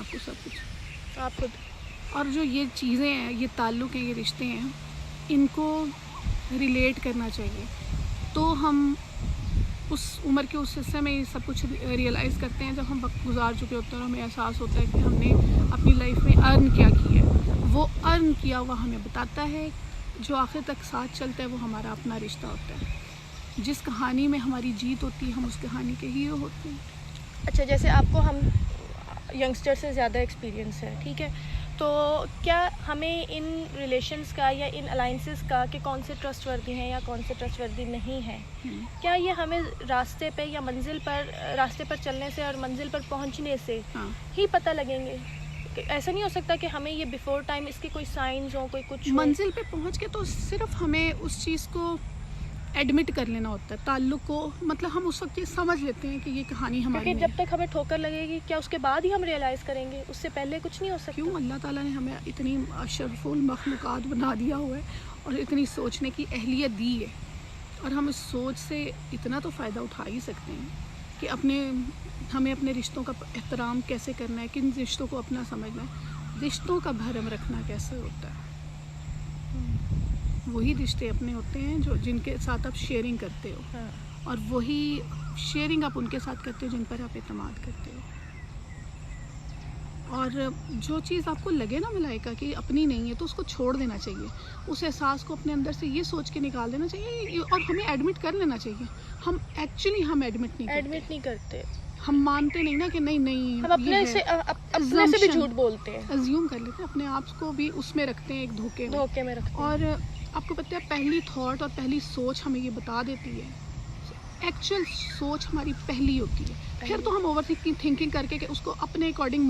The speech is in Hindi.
आपको सब कुछ आप खुद। और जो ये चीज़ें हैं, ये ताल्लुक़ हैं, ये रिश्ते हैं, इनको रिलेट करना चाहिए। तो हम उस उम्र के उस हिस्से में ये सब कुछ रियलाइज़ करते हैं जब हम वक्त गुजार चुके होते हैं और हमें एहसास होता है कि हमने अपनी लाइफ में अर्न क्या किया है। वो अर्न किया हुआ हमें बताता है, जो आखिर तक साथ चलता है वो हमारा अपना रिश्ता होता है। जिस कहानी में हमारी जीत होती है, हम उस कहानी के हीरो होते हैं। अच्छा, जैसे आपको हम यंगस्टर से ज़्यादा एक्सपीरियंस है, ठीक है, तो क्या हमें इन रिलेशंस का या इन अलाइंसेस का कि कौन से ट्रस्टवर्दी हैं या कौन से ट्रस्टवर्दी नहीं हैं, क्या ये हमें रास्ते पे या रास्ते पर चलने से और मंजिल पर पहुंचने से ही पता लगेंगे? ऐसा नहीं हो सकता कि हमें ये बिफोर टाइम इसके कोई साइंस हो, कोई कुछ हो? मंजिल पे पहुंच के तो सिर्फ हमें उस चीज़ को एडमिट कर लेना होता है, ताल्लुक़ को, मतलब हम उस वक्त ये समझ लेते हैं कि ये कहानी हमारी क्योंकि जब तक हमें ठोकर लगेगी, क्या उसके बाद ही हम रियलाइज़ करेंगे? उससे पहले कुछ नहीं हो सकता? क्यों? अल्लाह ताला ने हमें इतनी अशरफुल मखलूक़ात बना दिया हुआ है और इतनी सोचने की अहलियत दी है, और हम इस सोच से इतना तो फ़ायदा उठा ही सकते हैं कि हमें अपने रिश्तों का एहतराम कैसे करना है, किन रिश्तों को अपना समझना है, रिश्तों का भरम रखना कैसे होता है। वही रिश्ते अपने होते हैं जिनके साथ आप शेयरिंग करते हो। हाँ। और वही शेयरिंग आप उनके साथ करते हो जिन पर आप एतमाद करते हो। और जो चीज़ आपको लगे ना मलाइका कि अपनी नहीं है, तो उसको छोड़ देना चाहिए। उस एहसास को अपने अंदर से ये सोच के निकाल देना चाहिए, और हमें एडमिट कर लेना चाहिए। हम एडमिट नहीं करते। हम मानते नहीं ना कि नहीं हम अपने से भी झूठ बोलते हैं, अज्यूम कर लेते हैं, अपने आप को भी उसमें रखते हैं, एक धोखे में रखते हैं। और आपको पता है, पहली थॉट और पहली सोच हमें ये बता देती है, एक्चुअल सोच हमारी पहली होती है। फिर तो हम ओवर थिंकिंग करके कि उसको अपने अकॉर्डिंग